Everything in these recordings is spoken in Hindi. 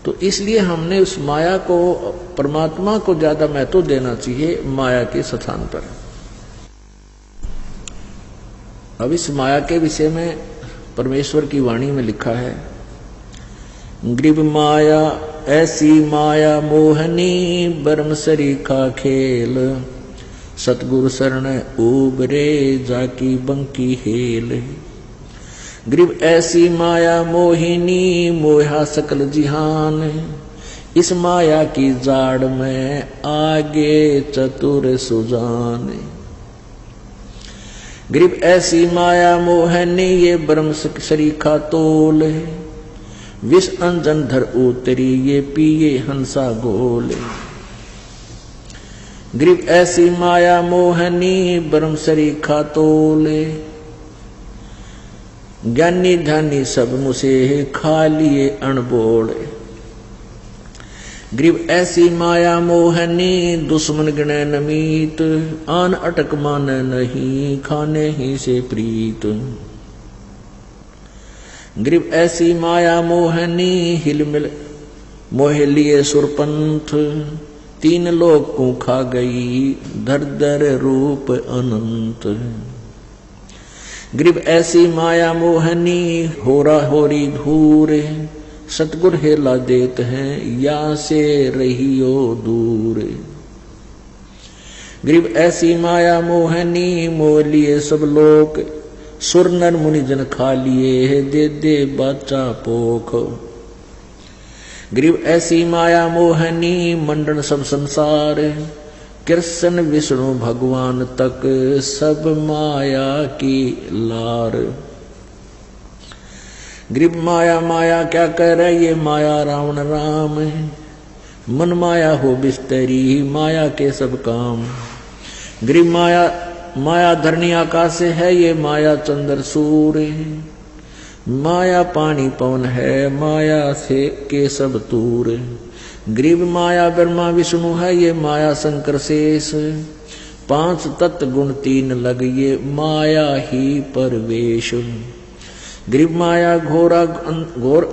तो इसलिए हमने उस माया को, परमात्मा को ज्यादा महत्व देना चाहिए माया के स्थान पर। अब इस माया के विषय में परमेश्वर की वाणी में लिखा है, ग्रीव माया ऐसी माया मोहनी, बरम सरीखा खेल, सतगुरु शरण उबरे जाकी बंकी हेल। ग्रीव ऐसी माया मोहिनी, मोहा सकल जिहान, इस माया की जाड़ में आगे चतुर सुजान। ग्रीव ऐसी माया मोहनी, ये ब्रह्म सरीखा तोल, विष अंजन धर उतरी, ये पिए हंसा गोल। ग्रीव ऐसी माया मोहनी, ब्रह्म सरीखा तोल, ज्ञानी ध्यानी सब मुझे खा लिए अणबोल। ग्रीव ऐसी माया मोहनी, दुश्मन गणे नमीत, आन अटक मान नहीं, खाने ही से प्रीत। ग्रीव ऐसी माया मोहनी, हिलमिल मोह लिए सुरपंथ, तीन लोक को खा गई, धर धर रूप अनंत। ग्रीव ऐसी माया मोहनी, होरा होरी धूर, सतगुर हेला देत हैं, या से रहियो दूर। ग्रीव ऐसी माया मोहनी, मोह लिए सब लोक, सुर नर मुनि जन खा लिए, दे दे बाचा पोख। ग्रीव ऐसी माया मोहनी, मंडन सब संसार, कृष्ण विष्णु भगवान तक सब माया की लार। ग्रीव माया माया क्या कह रहे, ये माया रावण राम, मन माया हो बिस्तरी, माया के सब काम। ग्रीव माया माया धरनी आकाश है, ये माया चंद्र सूर्य, माया पानी पवन है, माया से के सब तूर। ग्रीव माया ब्रह्मा विष्णु है, ये माया शंकर शेष, पांच तत्व गुण तीन लग, ये माया ही परवेश। ग्रीव माया घोर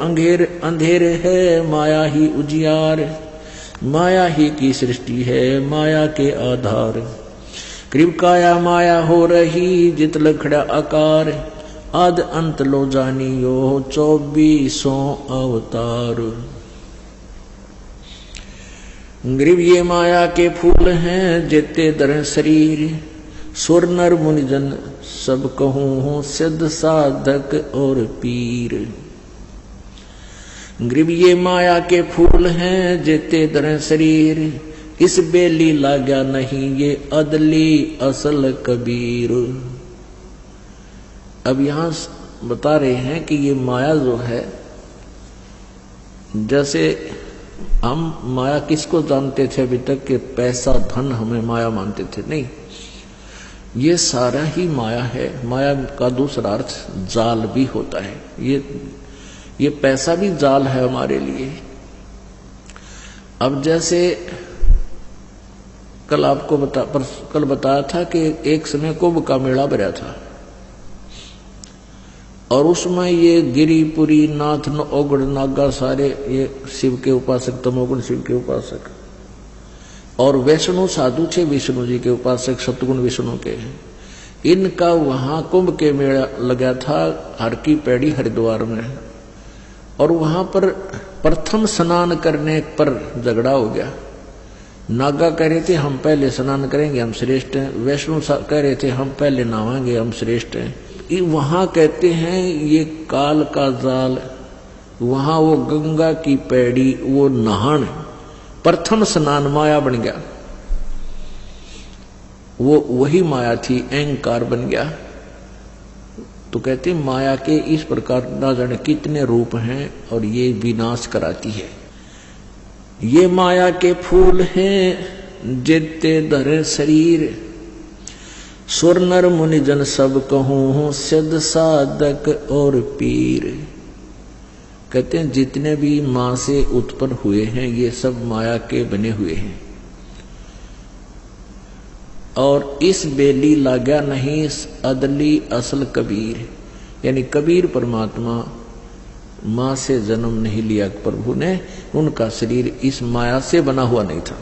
अंधेर है, माया ही उजियार, माया ही की सृष्टि है, माया के आधार। ग्रीव काया माया हो रही, जित लखड़ा आकार, आद अंत लो जानियो, 24 अवतार। ग्रीव ये माया के फूल हैं, जेते दर शरीर, सुर नर मुनिजन सब कहूं, सिद्ध साधक और पीर। ग्रीव ये माया के फूल हैं, जेते दर शरीर, इस बेली लाग्या नहीं, ये अदली असल कबीर। अब यहां बता रहे हैं कि ये माया जो है, जैसे हम माया किसको जानते थे अभी तक कि पैसा धन हमें माया मानते थे, नहीं, ये सारा ही माया है। माया का दूसरा अर्थ जाल भी होता है। ये पैसा भी जाल है हमारे लिए। अब जैसे कल आपको कल बताया था कि एक समय कुंभ का मेला भरा था और उसमें ये गिरिपुरी नाथ ओगड़ नागा सारे ये शिव के उपासक, तमोगुण शिव के उपासक, और वैष्णु साधु थे विष्णु जी के उपासक, सतगुण विष्णु के। इनका वहां कुंभ के मेला लगा था हर की पैड़ी हरिद्वार में, और वहां पर प्रथम स्नान करने पर झगड़ा हो गया। नागा कह रहे थे हम पहले स्नान करेंगे, हम श्रेष्ठ हैं। वैष्णु कह रहे थे हम पहले नहाएंगे, हम श्रेष्ठ हैं। वहां कहते हैं ये काल का जाल, वहां वो गंगा की पैड़ी, वो नहान, प्रथम स्नान माया बन गया। वो वही माया थी, अहंकार बन गया। तो कहते माया के इस प्रकार ना जाने कितने रूप हैं और ये विनाश कराती है। ये माया के फूल हैं जिते धरे शरीर, सुर नर मुनि जन सब कहूं, सिद्ध साधक और पीर। कहते हैं जितने भी मां से उत्पन्न हुए हैं ये सब माया के बने हुए हैं, और इस बेली लाग्या नहीं अदली असल कबीर, यानी कबीर परमात्मा मां से जन्म नहीं लिया प्रभु ने, उनका शरीर इस माया से बना हुआ नहीं था।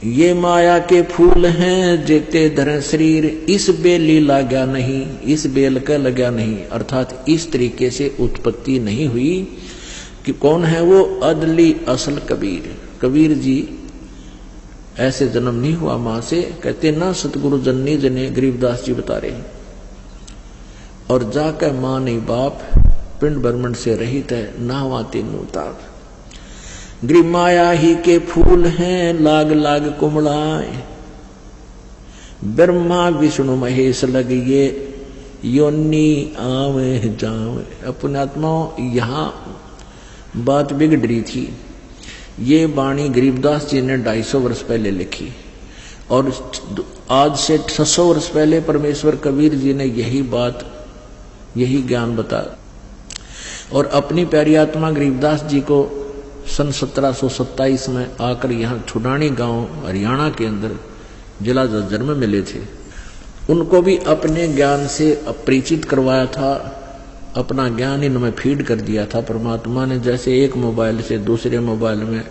ये माया के फूल हैं जेते धरे शरीर, इस बेली लाग्या नहीं, इस बेल का लगा नहीं, अर्थात इस तरीके से उत्पत्ति नहीं हुई कि कौन है वो अदली असल कबीर। कबीर जी ऐसे जन्म नहीं हुआ मां से, कहते ना सतगुरु जननी जने, गरीबदास जी बता रहे। और जाकर मां नहीं बाप, पिंड ब्रह्मंड से रहित है, ना हुआ तीनों ताप। गृह माया ही के फूल हैं लाग लाग कुमड़ाए, ब्रह्मा विष्णु महेश लग ये योनि आवे जावे। अपने आत्माओं यहाँ बात बिगड़ रही थी। ये वाणी गरीबदास जी ने 250 वर्ष पहले लिखी और आज से 600 वर्ष पहले परमेश्वर कबीर जी ने यही बात, यही ज्ञान बताया। और अपनी प्यारी आत्मा गरीबदास जी को सन 1727 में आकर यहाँ छुडानी गांव हरियाणा के अंदर जिला झज्जर में मिले थे। उनको भी अपने ज्ञान से अपरिचित करवाया था, अपना ज्ञान इनमें फीड कर दिया था परमात्मा ने। जैसे एक मोबाइल से दूसरे मोबाइल में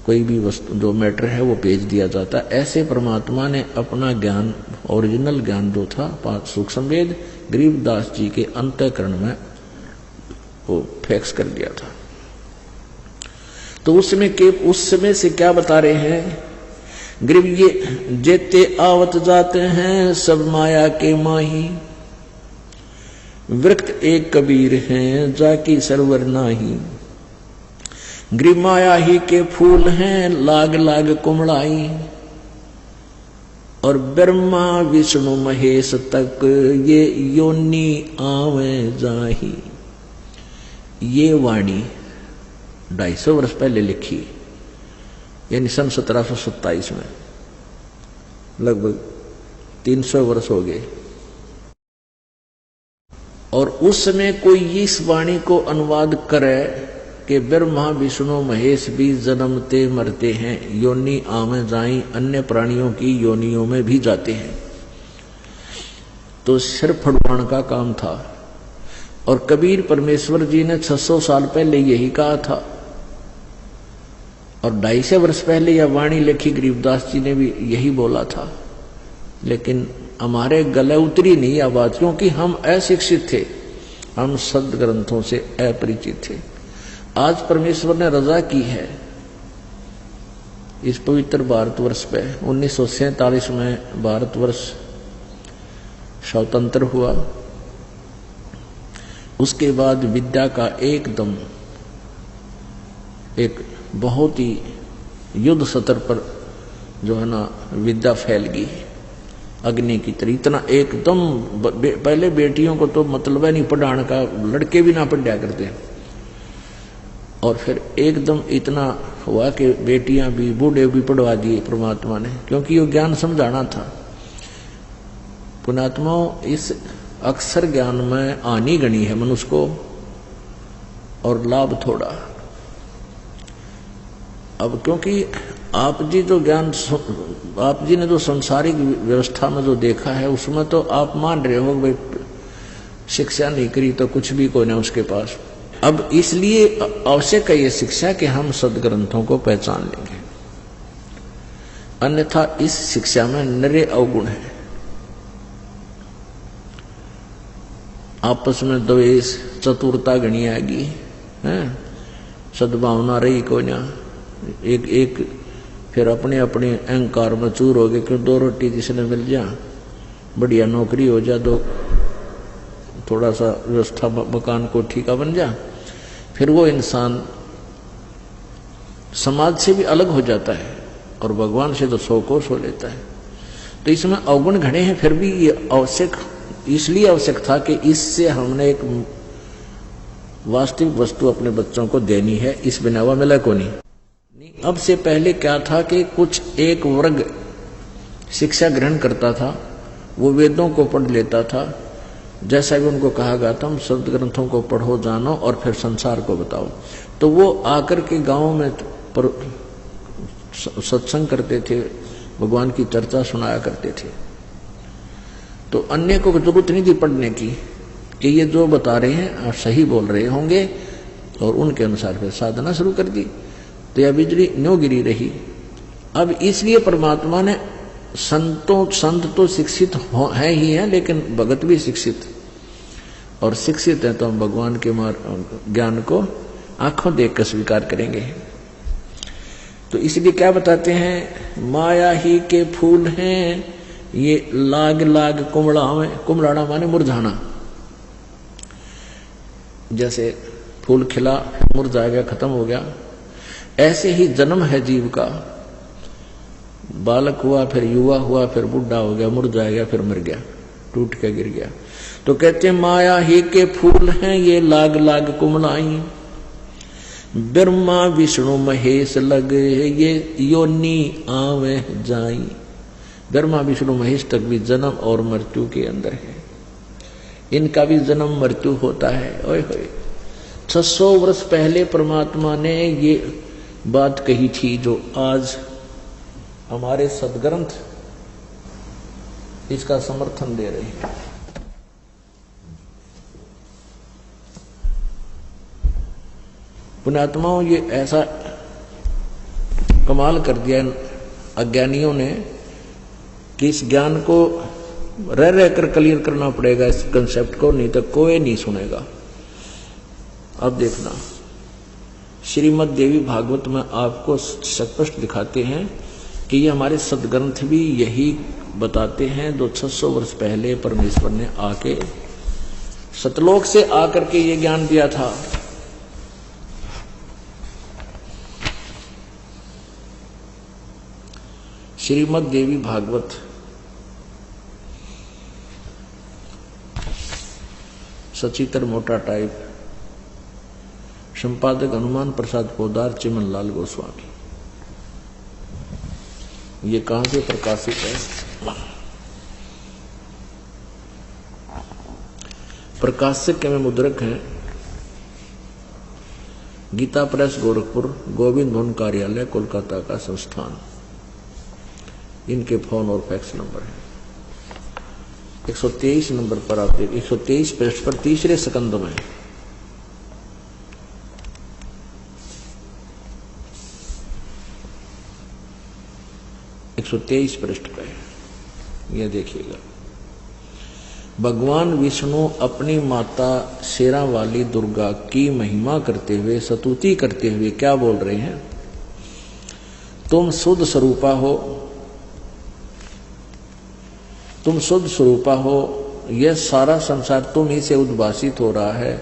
कोई भी वस्तु जो मैटर है वो भेज दिया जाता, ऐसे परमात्मा ने अपना ज्ञान, ओरिजिनल ज्ञान जो था 5 सूक्ष्म वेद, गरीबदास जी के अंतःकरण में वो फैक्स कर दिया था। तो उस समय से क्या बता रहे हैं? गरीब ये जेते आवत जाते हैं सब माया के माही, वृक्त एक कबीर हैं जाकी सरवर नाही। गृह माया ही के फूल हैं लाग लाग कुमड़ाई, और ब्रह्मा विष्णु महेश तक ये योनि आवे जाही। ये वाणी 250 वर्ष पहले लिखी, यानी सन 1727 में, लगभग 300 वर्ष हो गए। और उस समय कोई इस वाणी को अनुवाद करे कि ब्रह्मा विष्णु महेश भी जन्मते मरते हैं, योनि आवे जाई, अन्य प्राणियों की योनियों में भी जाते हैं, तो सिर फड़वाण का काम था। और कबीर परमेश्वर जी ने 600 साल पहले यही कहा था, और 250 वर्ष पहले यह वाणी लिखी गरीबदास जी ने भी यही बोला था। लेकिन हमारे गले उतरी नहीं यह बात, क्योंकि हम अशिक्षित थे, हम सद ग्रंथों से अपरिचित थे। आज परमेश्वर ने रजा की है इस पवित्र भारतवर्ष पे। 1947 में भारतवर्ष स्वतंत्र हुआ। उसके बाद विद्या का एकदम एक बहुत ही युद्ध स्तर पर जो है ना विद्या फैल गई अग्नि की तरह। इतना एकदम पहले बेटियों को तो मतलब है नहीं पढ़ाने का, लड़के भी ना पढ़ा करते, और फिर एकदम इतना हुआ कि बेटियां भी बूढ़े भी पढ़वा दिए परमात्मा ने, क्योंकि वो ज्ञान समझाना था। पुण्यात्माओं, इस अक्सर ज्ञान में हानि गणी है मनुष्य को और लाभ थोड़ा। अब क्योंकि आप जी जो ज्ञान, आप जी ने जो संसारिक व्यवस्था में जो देखा है उसमें तो आप मान रहे हो भाई शिक्षा नहीं करी तो कुछ भी कोई ना उसके पास। अब इसलिए आवश्यक है ये शिक्षा कि हम सदग्रंथों को पहचान लेंगे, अन्यथा इस शिक्षा में नरे अवगुण है। आपस में द्वेष चतुरता गणी आएगी, सद्भावना रही कोई ना, एक फिर अपने अपने अहंकार में चूर हो गए। क्यों 2 रोटी जिसने मिल जा, बढ़िया नौकरी हो जा, तो थोड़ा सा व्यवस्था मकान कोठी का बन जा, फिर वो इंसान समाज से भी अलग हो जाता है और भगवान से तो 100 कोस हो लेता है। तो इसमें अवगुण घड़े हैं, फिर भी ये आवश्यक, इसलिए आवश्यक था कि इससे हमने एक वास्तविक वस्तु अपने बच्चों को देनी है, इस बिना हुआ मिला को नहीं। अब से पहले क्या था कि कुछ एक वर्ग शिक्षा ग्रहण करता था, वो वेदों को पढ़ लेता था, जैसा भी उनको कहा गया था, हम शब्द ग्रंथों को पढ़ो जानो और फिर संसार को बताओ। तो वो आकर के गांव में सत्संग करते थे, भगवान की चर्चा सुनाया करते थे। तो अन्य को जरूरत नहीं थी पढ़ने की, कि ये जो बता रहे हैं आप सही बोल रहे होंगे, और उनके अनुसार फिर साधना शुरू कर दी। तो यह बिजली न्यों गिरी रही। अब इसलिए परमात्मा ने संत तो शिक्षित है ही है, लेकिन भगत भी शिक्षित, और शिक्षित है तो हम भगवान के ज्ञान को आंखों देख कर स्वीकार करेंगे। तो इसलिए क्या बताते हैं, माया ही के फूल हैं ये लाग लाग कुमड़ाना माने मुरझाना। जैसे फूल खिला मुरझा गया, खत्म हो गया, ऐसे ही जन्म है जीव का। बालक हुआ, फिर युवा हुआ, फिर बुढ़ा हो गया, मुरझा गया, फिर मर गया, टूट के गिर गया। तो कहते माया ही के फूल हैं ये लाग लाग कुमलाई, ब्रह्मा विष्णु महेश लगे ये योनि आवे जाई। ब्रह्मा विष्णु महेश तक भी जन्म और मृत्यु के अंदर है, इनका भी जन्म मृत्यु होता है। ओए होए, 600 वर्ष पहले परमात्मा ने ये बात कही थी, जो आज हमारे सदग्रंथ इसका समर्थन दे रहे हैं। पुण्यात्माओं, ये ऐसा कमाल कर दिया अज्ञानियों ने कि इस ज्ञान को रह रह कर क्लियर करना पड़ेगा इस कंसेप्ट को, नहीं तो कोई नहीं सुनेगा। अब देखना, श्रीमद् देवी भागवत में आपको स्पष्ट दिखाते हैं कि ये हमारे सदग्रंथ भी यही बताते हैं, जो 600 वर्ष पहले परमेश्वर ने आके सतलोक से आकर के ये ज्ञान दिया था। श्रीमद् देवी भागवत सचित्र मोटा टाइप, संपादक हनुमान प्रसाद पोदार, चिमन लाल गोस्वामी। ये कहां से प्रकाशित है? प्रकाशक में मुद्रक हैं गीता प्रेस गोरखपुर, गोविंद भवन कार्यालय कोलकाता का संस्थान। इनके फोन और फैक्स नंबर है। 123 नंबर पर आप देख, 123 पृष्ठ पर तीसरे स्कंद में 123 पृष्ठ पे यह देखिएगा। भगवान विष्णु अपनी माता शेरा वाली दुर्गा की महिमा करते हुए, स्तुति करते हुए क्या बोल रहे हैं? तुम शुद्ध स्वरूपा हो, तुम शुद्ध स्वरूपा हो, यह सारा संसार तुम ही से उद्भासित हो रहा है।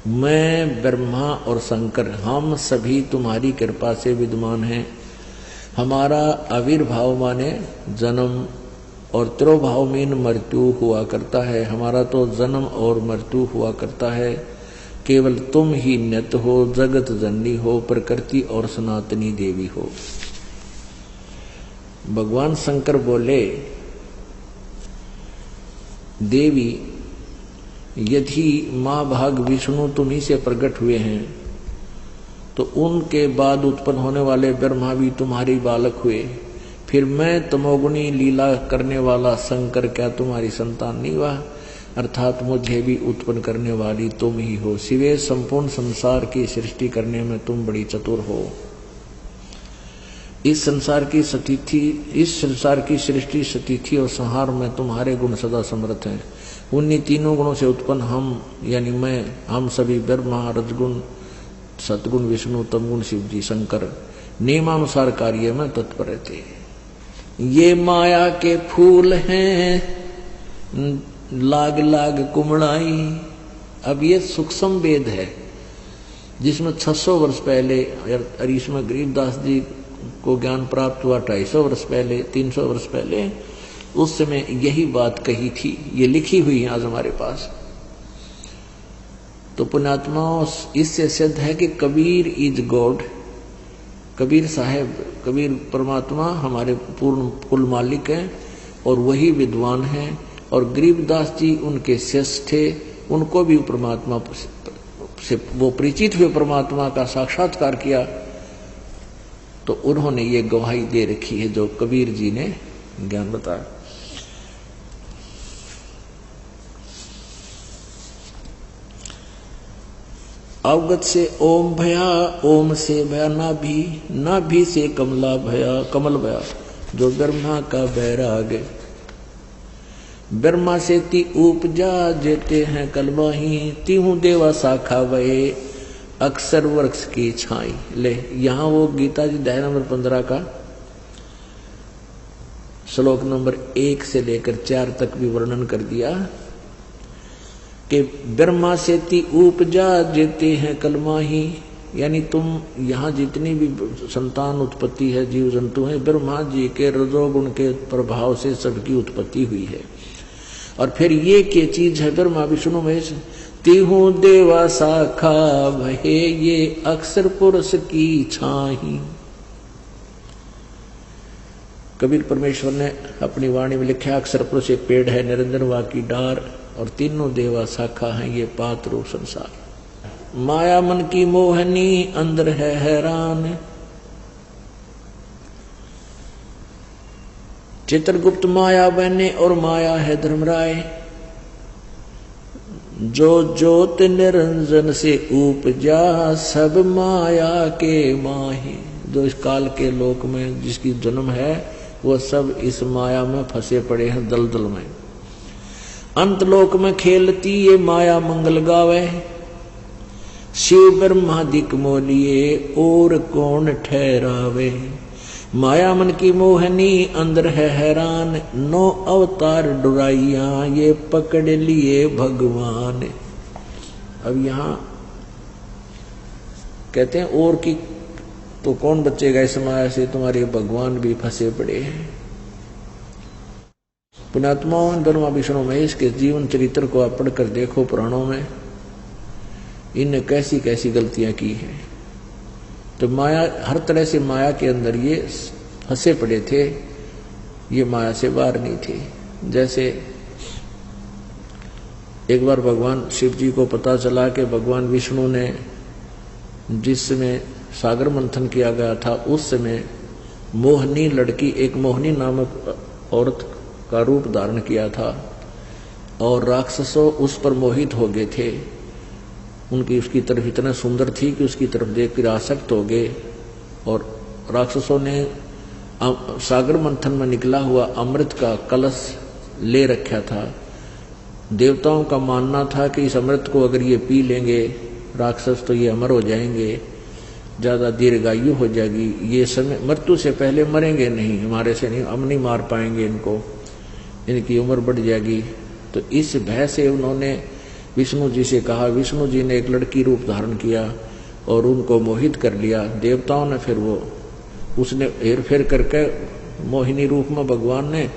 मैं, ब्रह्मा और शंकर, हम सभी तुम्हारी कृपा से विद्यमान हैं। हमारा आविर्भाव माने जन्म और तिरोभाव में मृत्यु हुआ करता है। हमारा तो जन्म और मृत्यु हुआ करता है। केवल तुम ही नित्य हो, जगत जननी हो, प्रकृति और सनातनी देवी हो। भगवान शंकर बोले, देवी, यदि मां भाग विष्णु तुम्ही से प्रकट हुए हैं, तो उनके बाद उत्पन्न होने वाले ब्रह्मा भी तुम्हारी बालक हुए। फिर मैं तमोगुणी लीला करने वाला शंकर क्या तुम्हारी संतान नहीं हुआ? अर्थात मुझे भी उत्पन्न करने वाली तुम ही हो। सिवे संपूर्ण संसार की सृष्टि करने में तुम बड़ी चतुर हो। इस संसार की सृष्टि, स्थिति और संहार में तुम्हारे गुण सदा समर्थ हैं। उन्हीं तीनों गुणों से उत्पन्न हम, यानी मैं, हम सभी ब्रह्मा, रजगुण, सतगुण विष्णु, तमगुण शिव जी, शंकर, नियमानुसार कार्य में तत्पर रहते हैं। ये माया के फूल हैं लाग लाग कुमड़ाई। अब ये सूक्ष्म वेद है जिसमें 600 वर्ष पहले, और इसमें गरीबदास जी को ज्ञान प्राप्त हुआ 250 वर्ष पहले, 300 वर्ष पहले। उस समय यही बात कही थी, ये लिखी हुई है आज हमारे पास। तो पुण्यात्माओं, इससे सिद्ध है कि कबीर इज गॉड। कबीर साहेब, कबीर परमात्मा हमारे पूर्ण कुल मालिक हैं और वही विद्वान हैं। और गरीबदास जी उनके शिष्य थे, उनको भी परमात्मा से वो परिचित हुए, परमात्मा का साक्षात्कार किया। तो उन्होंने ये गवाही दे रखी है जो कबीर जी ने ज्ञान बताया। अवगत से ओम भया, ओम से भया नाभि, नाभि से कमला भया, कमल भया जो ब्रह्मा का बैराग। ब्रह्मा से ती उपजा जेते हैं कलमाही, तीहू देवा शाखा वये अक्षर वृक्ष की छाई। ले यहां वो गीता जी अध्याय नंबर 15 का श्लोक नंबर 1 से लेकर 4 तक भी वर्णन कर दिया कि ब्रह्मा से ती उपजा जेते हैं कलमाही, यानी तुम यहाँ जितनी भी संतान उत्पत्ति है, जीव जंतु है, ब्रह्मा जी के रजोगुण के प्रभाव से सबकी उत्पत्ति हुई है। और फिर ये क्या चीज है ब्रह्मा विष्णु महेश, तिहु देवा शाखा भये ये अक्षर पुरुष की छाही। कबीर परमेश्वर ने अपनी वाणी में लिखा, अक्षर पुरुष एक पेड़ है, निरंजन वा की डार, और तीनों देवा शाखा हैं ये पात रूप संसार। माया मन की मोहनी अंदर है हैरान, चित्रगुप्त माया बने और माया है धर्मराय। जो ज्योत निरंजन से उपजा सब माया के माही। जो इस काल के लोक में जिसकी जन्म है वो सब इस माया में फंसे पड़े हैं दलदल में। अंत लोक में खेलती ये माया मंगल गावे, शिव ब्रह्मादिक मोलिए और कौन ठहरावे। माया मन की मोहनी अंदर है हैरान, 9 अवतार डुराइया ये पकड़ लिए भगवान। अब यहां कहते हैं और की तो कौन बचेगा इस माया से, तुम्हारे भगवान भी फंसे पड़े हैं। पुण्यात्माओं, ब्रह्मा विष्णु महेश के जीवन चरित्र को आप पढ़कर देखो पुराणों में, इनने कैसी कैसी गलतियां की हैं। तो माया हर तरह से माया के अंदर ये फंसे पड़े थे, ये माया से बाहर नहीं थे। जैसे एक बार भगवान शिव जी को पता चला कि भगवान विष्णु ने जिस समय सागर मंथन किया गया था उस समय मोहनी लड़की, एक मोहनी नामक औरत का रूप धारण किया था और राक्षसों उस पर मोहित हो गए थे। उनकी उसकी तरफ इतना सुंदर थी कि उसकी तरफ देखकर आसक्त हो गए और राक्षसों ने सागर मंथन में निकला हुआ अमृत का कलश ले रखा था। देवताओं का मानना था कि इस अमृत को अगर ये पी लेंगे राक्षस तो ये अमर हो जाएंगे, ज्यादा दीर्घायु हो जाएगी, ये समय मृत्यु से पहले मरेंगे नहीं, हमारे से नहीं, हम नहीं मार पाएंगे इनको, इनकी उम्र बढ़ जाएगी। तो इस भय से उन्होंने विष्णु जी से कहा। विष्णु जी ने एक लड़की रूप धारण किया और उनको मोहित कर लिया। देवताओं ने फिर वो उसने हेर फेर करके मोहिनी रूप में भगवान ने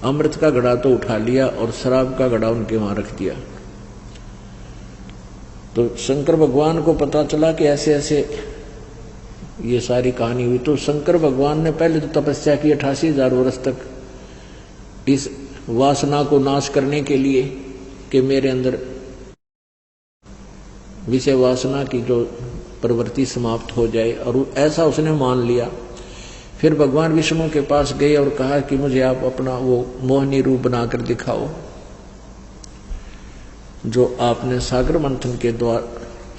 अमृत का घड़ा तो उठा लिया और शराब का घड़ा उनके वहां रख दिया। तो शंकर भगवान को पता चला कि ऐसे ऐसे ये सारी कहानी हुई। तो शंकर भगवान ने पहले तो तपस्या की 88,000 वर्ष तक इस वासना को नाश करने के लिए कि मेरे अंदर विषय वासना की जो प्रवृत्ति समाप्त हो जाए, और ऐसा उसने मान लिया। फिर भगवान विष्णु के पास गए और कहा कि मुझे आप अपना वो मोहनी रूप बनाकर दिखाओ जो आपने सागर मंथन के द्वार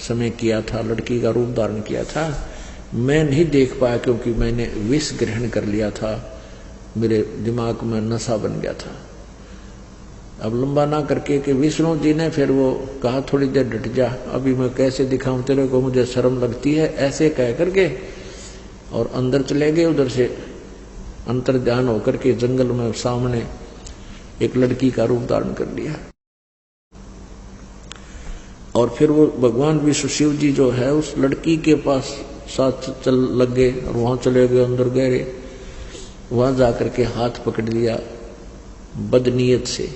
समय किया था, लड़की का रूप धारण किया था। मैं नहीं देख पाया क्योंकि मैंने विष ग्रहण कर लिया था, मेरे दिमाग में नशा बन गया था। अब लंबा ना करके कि विष्णु जी ने फिर वो कहा थोड़ी देर डट जा, अभी मैं कैसे दिखाऊं तेरे को, मुझे शर्म लगती है, ऐसे कह करके और अंदर चले गए। उधर से अंतर ध्यान होकर के जंगल में सामने एक लड़की का रूप धारण कर लिया। और फिर वो भगवान विष्णु शिव जी जो है उस लड़की के पास साथ चल लग गए और वहां चले गए, अंदर गहरे, वहां जाकर के हाथ पकड़ लिया बदनीयत से।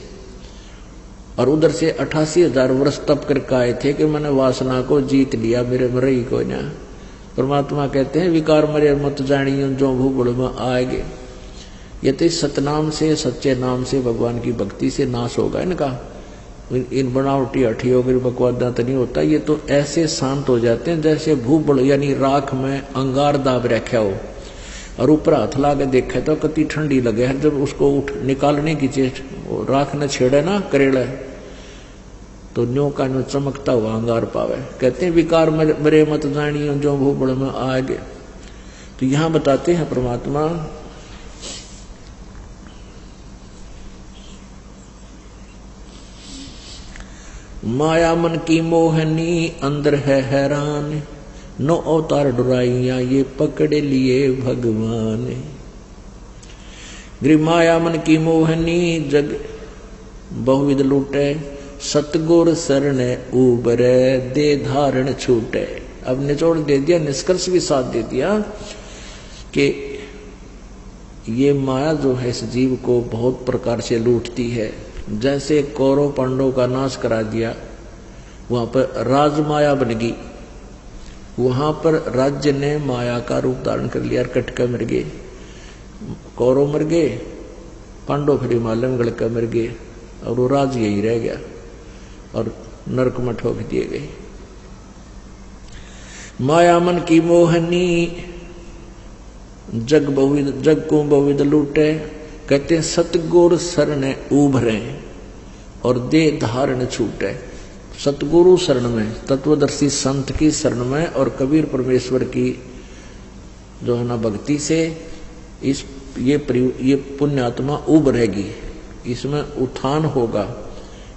और उधर से 88,000 वर्ष तप करके आए थे कि मैंने वासना को जीत लिया, मेरे में रही को ना। परमात्मा कहते हैं विकार मरे मत जानियो जो भूगोल में आएंगे। ये तो सतनाम से, सच्चे नाम से, भगवान की भक्ति से नाश होगा इनका। इन बनावटी हठियों की बकवादा तो नहीं होता। ये तो ऐसे शांत हो जाते हैं जैसे भूगोल यानी राख में अंगार दाब रखा हो और ऊपर हाथ ला के देखा तो कितनी ठंडी लगे है। जब उसको उठ निकालने की चेष्टा राख ने छेड़े ना करेड़ा तो न्यो का न्यो चमकता हुआ अंगार पावे। कहते हैं विकार मरे मत जानियो जो भूबड़ में आगे। तो यहां बताते हैं परमात्मा माया मन की मोहनी अंदर है हैरान, नो अवतार डुराइया ये पकड़े लिए भगवान। गृह माया मन की मोहनी जग बहुविध लूटे, सतगुर शरण उबरे दे धारण छूटे। अब निचोड़ दे दिया, निष्कर्ष भी साथ दे दिया कि ये माया जो है इस जीव को बहुत प्रकार से लूटती है। जैसे कौरव पांडव का नाश करा दिया, वहां पर राजमाया बन गई, वहां पर राज्य ने माया का रूप धारण कर लिया, कटका मर गए, कौरव मर गए, पांडव फिर हिमालय में गड़का मर गए, और वो राज यही रह गया और नरक में ठोक दिए गए। माया मन की मोहनी जग को बहुविध लूटे। कहते हैं सतगुरु शरण उभरे और दे धारण छूटे। सतगुरु शरण में, तत्वदर्शी संत की शरण में और कबीर परमेश्वर की जो है ना भक्ति से ये पुण्यात्मा उभरेगी, इसमें उत्थान होगा,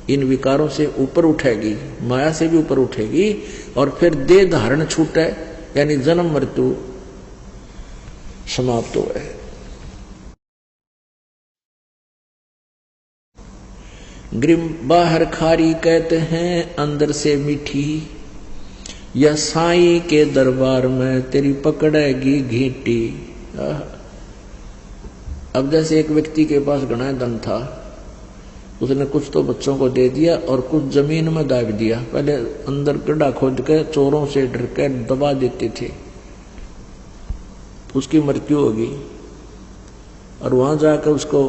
इन विकारों से ऊपर उठेगी, माया से भी ऊपर उठेगी और फिर दे धारण छूटे, यानी जन्म मृत्यु समाप्त हो गए। ग्रीम बाहर खारी कहते हैं अंदर से मीठी, या साईं के दरबार में तेरी पकड़ेगी घींटी। अब जैसे एक व्यक्ति के पास घना धन था, उसने कुछ तो बच्चों को दे दिया और कुछ जमीन में दाब दिया। पहले अंदर गड्ढा खोद के चोरों से डर के दबा देते थे, उसकी मृत्यु होगी। और वहां जाकर उसको,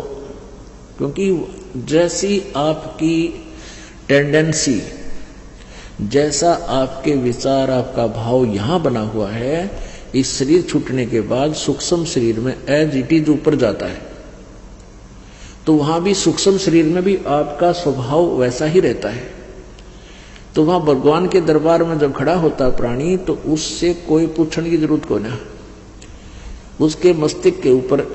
क्योंकि जैसी आपकी टेंडेंसी, जैसा आपके विचार, आपका भाव यहां बना हुआ है, इस शरीर छूटने के बाद सूक्ष्म शरीर में एज इट इज ऊपर जाता है, तो वहां भी सूक्ष्म शरीर में भी आपका स्वभाव वैसा ही रहता है। तो वहां भगवान के दरबार में जब खड़ा होता प्राणी, तो उससे कोई पूछने की जरूरत को ना, उसके मस्तिष्क के ऊपर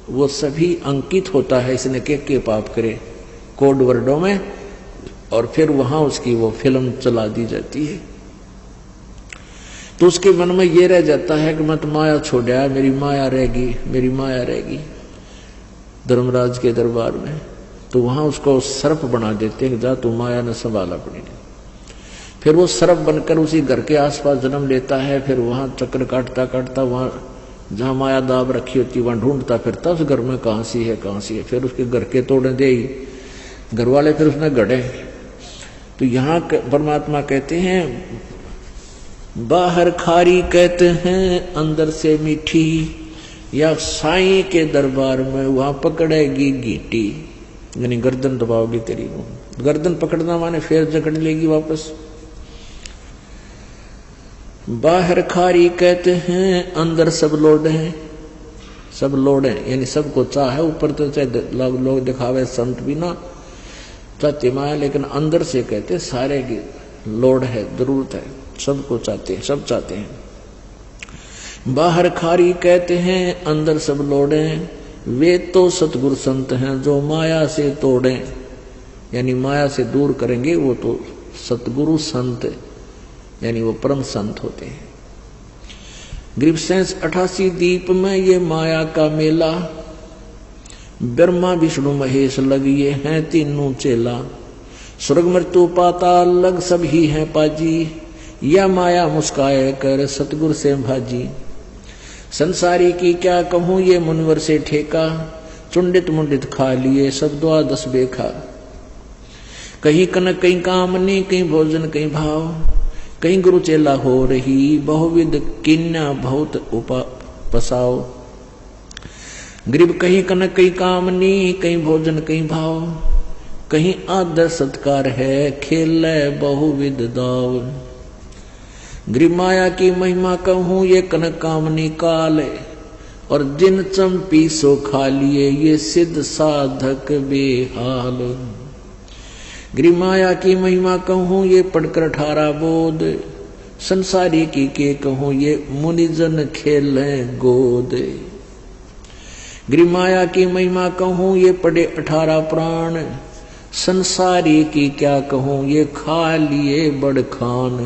वो सभी अंकित होता है, इसने के पाप करे कोड वर्डों में, और फिर वहां उसकी वो फिल्म चला दी जाती है। तो उसके मन में ये रह जाता है कि मत माया छोड़ा, मेरी माया रहेगी, मेरी माया रहेगी। धर्मराज के दरबार में तो वहां उसको सर्प बना देते हैं कि जा तू माया ने संभाला अपनी। फिर वो सर्प बनकर उसी घर के आसपास जन्म लेता है, फिर वहां चक्कर काटता काटता वहां जहां माया दाब रखी होती वहां ढूंढता फिरता उस घर में कहां सी है, कहां सी है। फिर उसके घर के तोड़े दे ही घर वाले, फिर उसने गढ़े। तो यहां परमात्मा कहते हैं बाहर खारी कहते हैं अंदर से मीठी, या साईं के दरबार में वहां पकड़ेगी गीटी, यानी गर्दन दबाओगी तेरी। गर्दन पकड़ना माने फिर जकड़ लेगी वापस। बाहर खारी कहते हैं अंदर सब लोडे हैं, सब लोडे यानी सबको चाहे, ऊपर तो चाहे लोग दिखावे संत भी ना चाहते माया, लेकिन अंदर से कहते सारे की लोड है, जरूरत है, सबको चाहते हैं, सब चाहते हैं। बाहर खारी कहते हैं अंदर सब लोडे, वे तो सतगुरु संत हैं जो माया से तोड़े, यानी माया से दूर करेंगे वो तो सतगुरु संत, यानी वो परम संत होते हैं। ग्रीवसेंस 88 दीप में ये माया का मेला, ब्रह्मा विष्णु महेश लगिए हैं तीनों चेला, स्वर्ग मृत्यु पाताल लग सभी हैं पाजी, या माया मुस्काए कर सतगुरु से भाजी। संसारी की क्या कहूं ये मुनवर से ठेका, चुंडित मुंडित खा लिए सब द्वादश बेखा। कहीं कनक कहीं कामनी, कहीं भोजन कहीं भाव, कहीं गुरु चेला हो रही बहुविध किन्या बहुत उपसाओ। गरीब कहीं कनक कहीं कामनी, कहीं भोजन कहीं भाव, कहीं आदर सत्कार है खेल बहुविध दाव। गरीब माया की महिमा कहूं ये कनक कामनी काल, और जिन चंपी सो खा लिए ये सिद्ध साधक बेहाल। गिरि माया की महिमा कहूँ ये पढ़कर 18 बोध, संसारी की के कहूँ ये मुनिजन खेले गोद। गिरि माया की महिमा कहूँ ये पढ़े 18 पुराण, संसारी की क्या कहूँ ये खा लिए बड़ खान।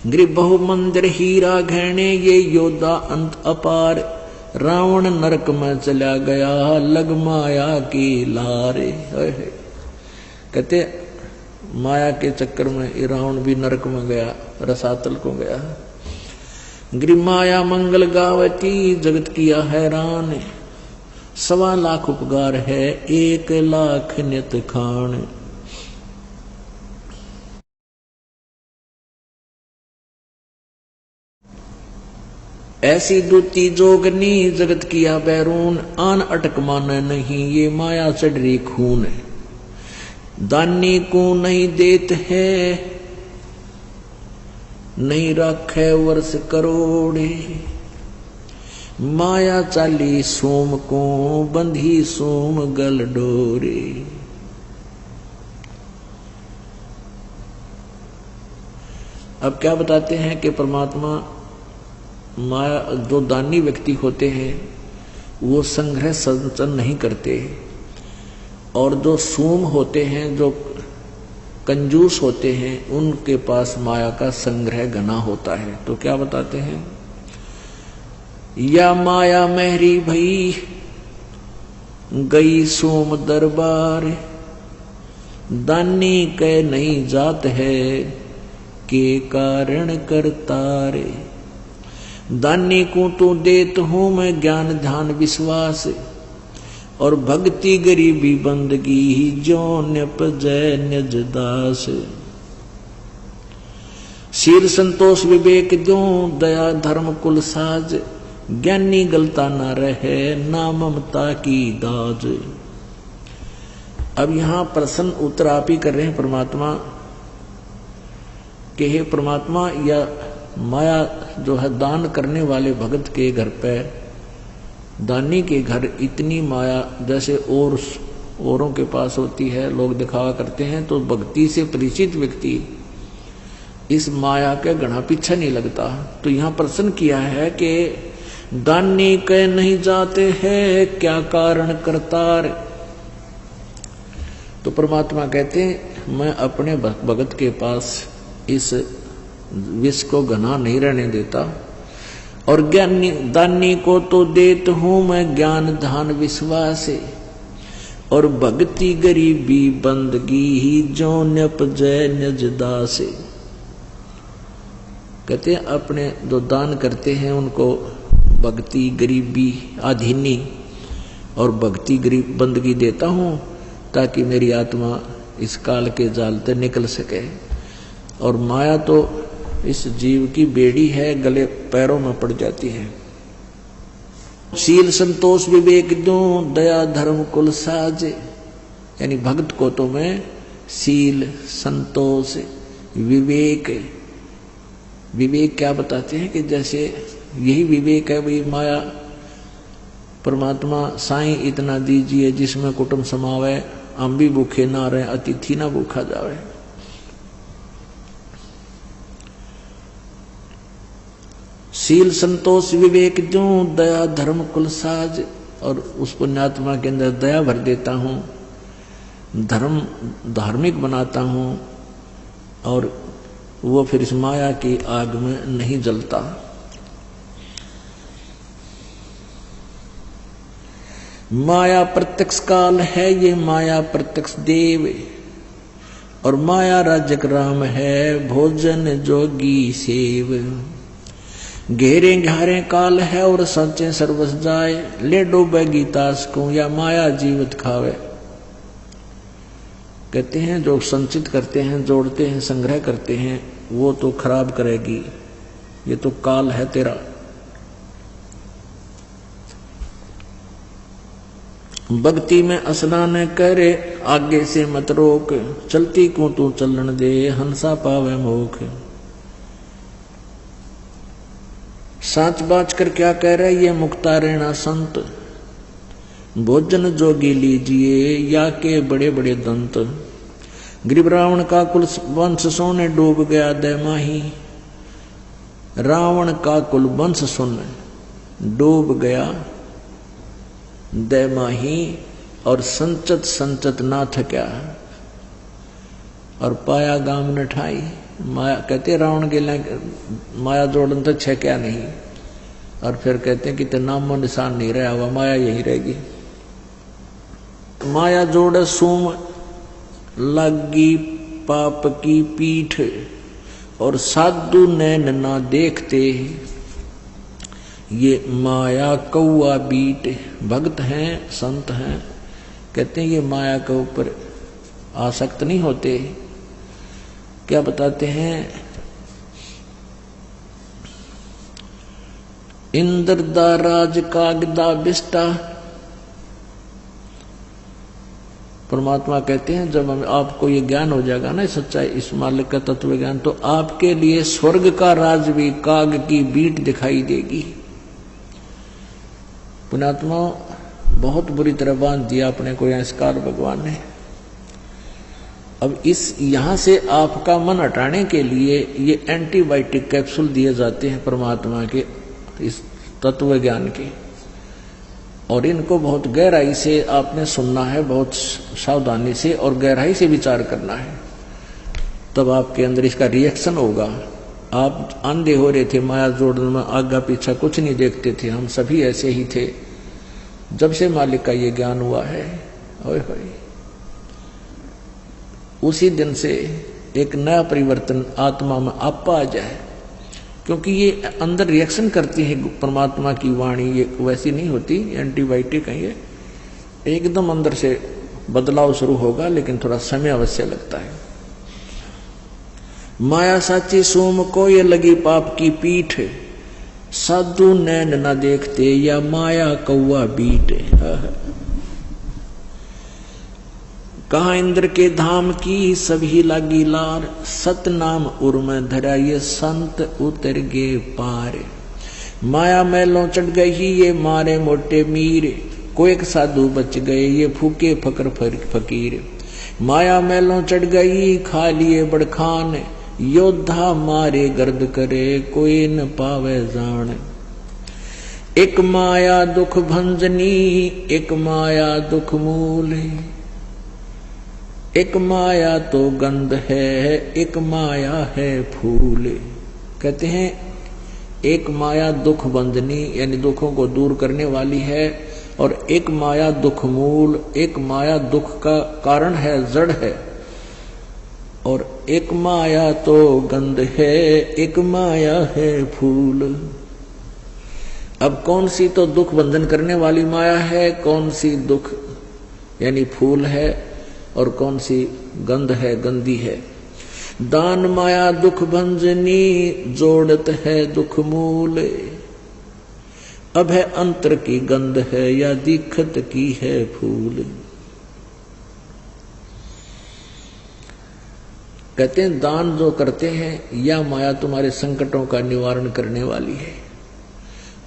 गिरि बहु मंदिर हीरा गहने ये योद्धा अंत अपार, रावण नरक में चला गया लग माया की लारे। कहते माया के चक्कर में ये रावण भी नरक में गया, रसातल को गया। गिरि माया मंगल गावती जगत किया हैरान, 1.25 लाख उपकार है 1 लाख नित खान। ऐसी दूती जोगनी जगत किया बैरून, आन अटक माने नहीं ये माया चढ़ी खून। दानी को नहीं देत है नहीं रखे वर्ष करोड़े, माया चाली सोम को बंधी सोम गल डोरे। अब क्या बताते हैं कि परमात्मा माया जो दानी व्यक्ति होते हैं वो संग्रह संचन नहीं करते, और जो सूम होते हैं जो कंजूस होते हैं उनके पास माया का संग्रह घना होता है। तो क्या बताते हैं, या माया मेहरी भई गई सोम दरबार, दानी के नहीं जात है के कारण करतारे। दानी को तो देत हूं मैं ज्ञान ध्यान विश्वास, और भक्ति गरीबी बंदगी जो न्यपजय निज दास। शील संतोष विवेक दो दया धर्म कुल साज, ज्ञानी गलता न रहे ना ममता की दाज। अब यहां प्रश्न उत्तर आप ही कर रहे हैं परमात्मा कि हे परमात्मा, या माया जो है दान करने वाले भगत के घर पे, दानी के घर इतनी माया जैसे औरों के पास होती है, लोग दिखावा करते हैं, तो भक्ति से परिचित व्यक्ति इस माया के घना पीछे नहीं लगता। तो यहाँ प्रश्न किया है कि दानी के नहीं जाते हैं क्या कारण करतार। तो परमात्मा कहते हैं मैं अपने भगत के पास इस विष को घना नहीं रहने देता, और ज्ञानी दानी को तो देत हूं मैं ज्ञान ध्यान विश्वास, और भक्ति गरीबी बंदगी ही जो न्यपजय निज दास। कहते हैं अपने जो दान करते हैं उनको भक्ति गरीबी आधीनी और भक्ति गरीब बंदगी देता हूं ताकि मेरी आत्मा इस काल के जाल से निकल सके। और माया तो इस जीव की बेड़ी है, गले पैरों में पड़ जाती है। शील संतोष विवेक दूं दया धर्म कुल साज, यानी भक्त को तो मैं शील संतोष विवेक, विवेक क्या बताते हैं कि जैसे यही विवेक है वही माया। परमात्मा साईं इतना दीजिए जिसमें कुटुंब समावे, हम भी भूखे ना रहे अतिथि ना भूखा जावे। शील संतोष विवेक दूं दया धर्म कुल साज, और उस पुण्यात्मा के अंदर दया भर देता हूं, धर्म धार्मिक बनाता हूं, और वो फिर इस माया की आग में नहीं जलता। माया प्रत्यक्ष काल है ये माया प्रत्यक्ष देव, और माया राजक राम है भोजन जोगी सेव। घेरे घारे काल है और सचे सर्वस जाए, ले डूबे गीतास को या माया जीवित खावे। कहते हैं जो संचित करते हैं, जोड़ते हैं, संग्रह करते हैं, वो तो खराब करेगी, ये तो काल है तेरा। भक्ति में स्नान करे आगे से मत रोक, चलती को तू चलन दे हंसा पावे मोख। साच बाच कर क्या कह रहे ये मुक्तारेणा संत, भोजन जोगी लीजिए या के बड़े बड़े दंत। ग्रीव रावण का कुल वंश सोने डूब गया दैमाही। रावण का कुल वंश सुन डूब गया दैमाही, और संचत संचत ना थक्या, और पाया गाम न ठाई। माया कहते रावण के लिए माया जोड़न तो छे क्या नहीं, और फिर कहते हैं कि तो नामो निशान नहीं रहा हुआ, माया यही रहेगी। माया जोड़ सूम लगी पाप की पीठ, और साधु नैन ना देखते, ये माया कौआ बीट। भक्त हैं, संत हैं, कहते हैं ये माया के ऊपर आसक्त नहीं होते। क्या बताते हैं? इंद्र दा राज कागदा बिस्टा। परमात्मा कहते हैं जब आपको ये ज्ञान हो जाएगा ना, सच्चाई इस मालिक का तत्व ज्ञान, तो आपके लिए स्वर्ग का राज भी काग की बीट दिखाई देगी। पुण्यात्मा बहुत बुरी तरह बांध दिया अपने को यहाँ इस काल भगवान ने। अब इस यहां से आपका मन हटाने के लिए ये एंटीबायोटिक कैप्सूल दिए जाते हैं परमात्मा के इस तत्व ज्ञान के, और इनको बहुत गहराई से आपने सुनना है, बहुत सावधानी से और गहराई से विचार करना है, तब आपके अंदर इसका रिएक्शन होगा। आप अंधे हो रहे थे माया जोड़ने में, आगे पीछा कुछ नहीं देखते थे, हम सभी ऐसे ही थे। जब से मालिक का ये ज्ञान हुआ है, ओए होए, उसी दिन से एक नया परिवर्तन आत्मा में आपा आ जाए, क्योंकि ये अंदर रिएक्शन करती है परमात्मा की वाणी, ये वैसी नहीं होती एंटीबायोटिक है, ये एकदम अंदर से बदलाव शुरू होगा, लेकिन थोड़ा समय अवश्य लगता है। माया साची सोम को ये लगी पाप की पीठ, साधु नैन न देखते, या माया कौआ बीट। कहा इंद्र के धाम की सभी लागी लार, सतनाम उर्म धरा ये संत उतर गे पार। माया मैलों चढ़ गई ये मारे मोटे मीर, कोई एक साधु बच गए ये फूके फकर फकीर। माया मैलों चढ़ गई खा लिए बड़खान, योद्धा मारे गर्द करे कोई न पावे जान। एक माया दुख भंजनी, एक माया दुख मूल, एक माया तो गंध है, एक माया है फूल। कहते हैं एक माया दुख बंधनी, यानी दुखों को दूर करने वाली है, और एक माया दुख मूल, एक माया दुख का कारण है, जड़ है, और एक माया तो गंध है, एक माया है फूल। अब कौन सी तो दुख बंधन करने वाली माया है, कौन सी दुख यानी फूल है, और कौन सी गंध है, गंदी है। दान माया दुख भंजनी, जोड़त है दुख मूल। अब है अंतर की गंध है, या दिखत की है फूल। कहते हैं दान जो करते हैं या माया तुम्हारे संकटों का निवारण करने वाली है,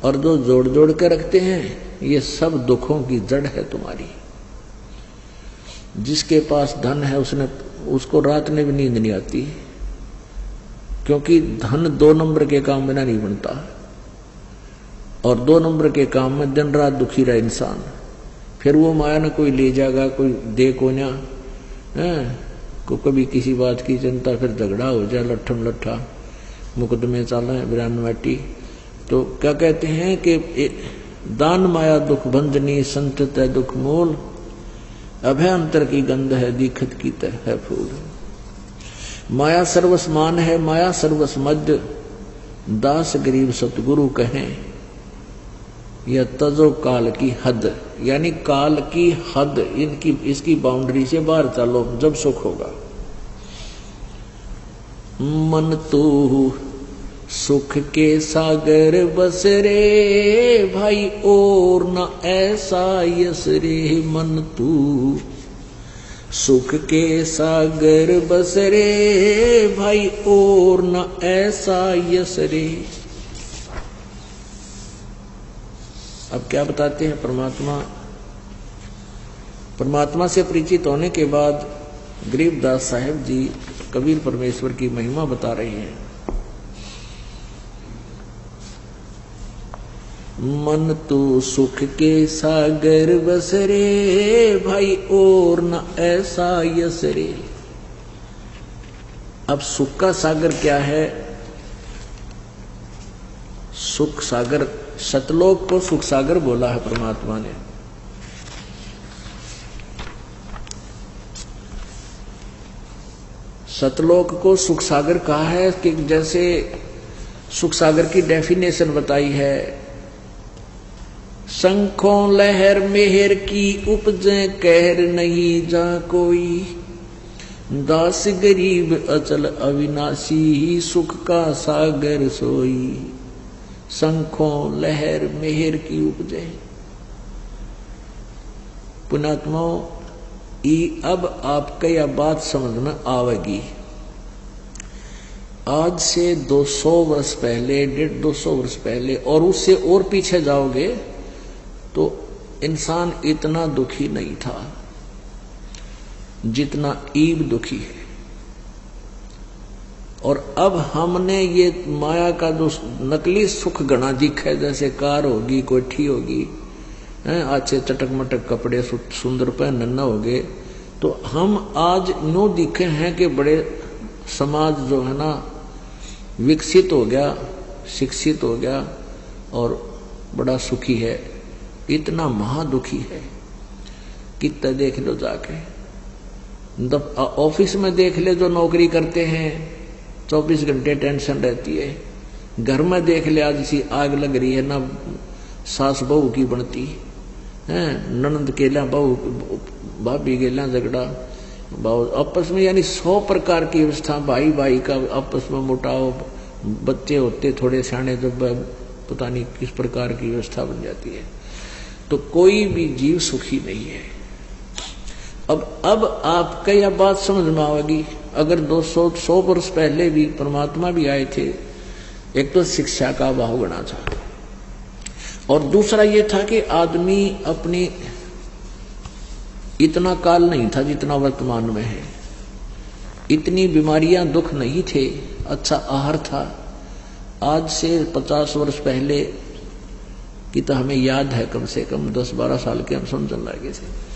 और जो जोड़ जोड़ के रखते हैं ये सब दुखों की जड़ है तुम्हारी। जिसके पास धन है उसको रात में भी नींद नहीं आती, क्योंकि धन 2 नंबर के काम बिना नहीं बनता, और 2 नंबर के काम में दिन रात दुखी रहा इंसान। फिर वो माया न कोई ले जाएगा, कोई दे को ना, को कभी किसी बात की चिंता, फिर झगड़ा हो जाए, लट्ठम लट्ठा मुकदमे चाले बिरानवाटी। तो क्या कहते हैं कि दान माया दुख बंधनी, संतत है दुख मूल। अभय अंतर की गंध है, दिखत की तह है फूल। माया सर्वसमान है, माया सर्वस मध्य, दास गरीब सतगुरु कहें, यह तजो काल की हद, यानी काल की हद, इनकी इसकी बाउंड्री से बाहर चलो, जब सुख होगा। मन तू सुख के सागर बस रे भाई, और न ऐसा यस रे। मन तू सुख के सागर बस रे भाई, और न ऐसा यस रे। अब क्या बताते हैं परमात्मा से परिचित होने के बाद गरीबदास साहेब जी कबीर परमेश्वर की महिमा बता रहे हैं। मन तो सुख के सागर बस रे भाई और न ऐसा यस रे। अब सुख का सागर क्या है? सुख सागर, सतलोक को सुख सागर बोला है परमात्मा ने। सतलोक को सुख सागर कहा है कि जैसे सुख सागर की डेफिनेशन बताई है, शंखों लहर मेहर की उपजे कहर नहीं जा कोई, दास गरीब अचल अविनाशी सुख का सागर सोई। शंखों लहर मेहर की उपजे। पुण्यात्माओं, अब आपको यह बात समझ में आवेगी। आज से 200 वर्ष पहले, 150 वर्ष पहले और उससे और पीछे जाओगे तो इंसान इतना दुखी नहीं था जितना ईब दुखी है। और अब हमने ये माया का जो नकली सुख गणा दिखा है, जैसे कार होगी, कोठी होगी, अच्छे चटक मटक कपड़े सुंदर पहनना हो गए, तो हम आज नो दिखे हैं कि बड़े समाज जो है ना विकसित हो गया, शिक्षित हो गया और बड़ा सुखी है। इतना महादुखी है। कितना देख लो जाके, ऑफिस में देख ले जो नौकरी करते हैं, 24 घंटे टेंशन रहती है। घर में देख ले, आज सी आग लग रही है ना, सास बहू की बनती है, ननंद केला बहू, भाभी गेला झगड़ा, आपस में यानी 100 प्रकार की व्यवस्था, भाई भाई का आपस में मुटाव, बच्चे होते थोड़े सियाने तो पता नहीं किस प्रकार की व्यवस्था बन जाती है। तो कोई भी जीव सुखी नहीं है। अब आपका यह बात समझ में आएगी। अगर 200 वर्ष पहले भी परमात्मा भी आए थे, एक तो शिक्षा का अभाव गणा था और दूसरा ये था कि आदमी अपनी इतना काल नहीं था जितना वर्तमान में है, इतनी बीमारियां दुख नहीं थे, अच्छा आहार था। आज से 50 वर्ष पहले की तो हमें याद है, कम से कम 10-12 साल के हम समझने लगे थे।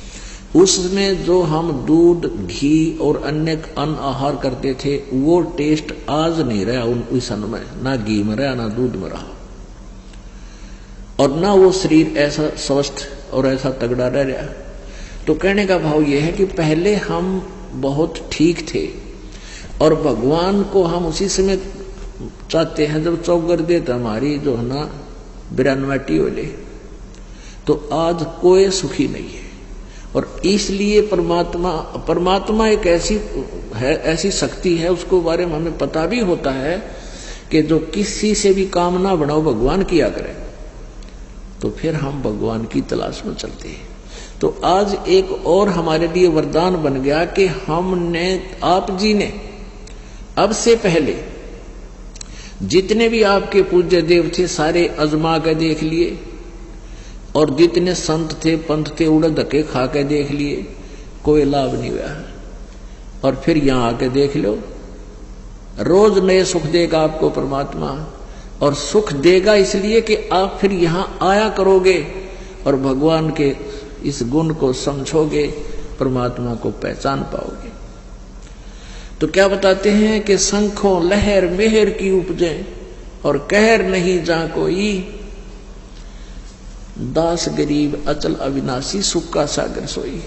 उसमें जो हम दूध, घी और अन्य अन्न आहार करते थे, वो टेस्ट आज नहीं रहा उस अन्न में, ना घी में रहा ना दूध में रहा, और ना वो शरीर ऐसा स्वस्थ और ऐसा तगड़ा रह रहा। तो कहने का भाव ये है कि पहले हम बहुत ठीक थे और भगवान को हम उसी समय चाहते हैं जब चौगर देते हमारी जो है ना 92 वाले। तो आज कोई सुखी नहीं है और इसलिए परमात्मा एक ऐसी शक्ति है, उसको बारे में हमें पता भी होता है कि जो किसी से भी काम ना बनाओ भगवान किया करे, तो फिर हम भगवान की तलाश में चलते हैं। तो आज एक और हमारे लिए वरदान बन गया कि हमने, आप जी ने अब से पहले जितने भी आपके पूज्य देव थे सारे अजमा के देख लिए, और जितने संत थे पंथ थे उड़े धक्के खा के देख लिए, कोई लाभ नहीं हुआ। और फिर यहां आके देख लो, रोज नए सुख देगा आपको परमात्मा, और सुख देगा इसलिए कि आप फिर यहां आया करोगे और भगवान के इस गुण को समझोगे, परमात्मा को पहचान पाओगे। तो क्या बताते हैं कि शंखों लहर मेहर की उपजे और कहर नहीं जा कोई, दास गरीब अचल अविनाशी सुख का सागर सोई।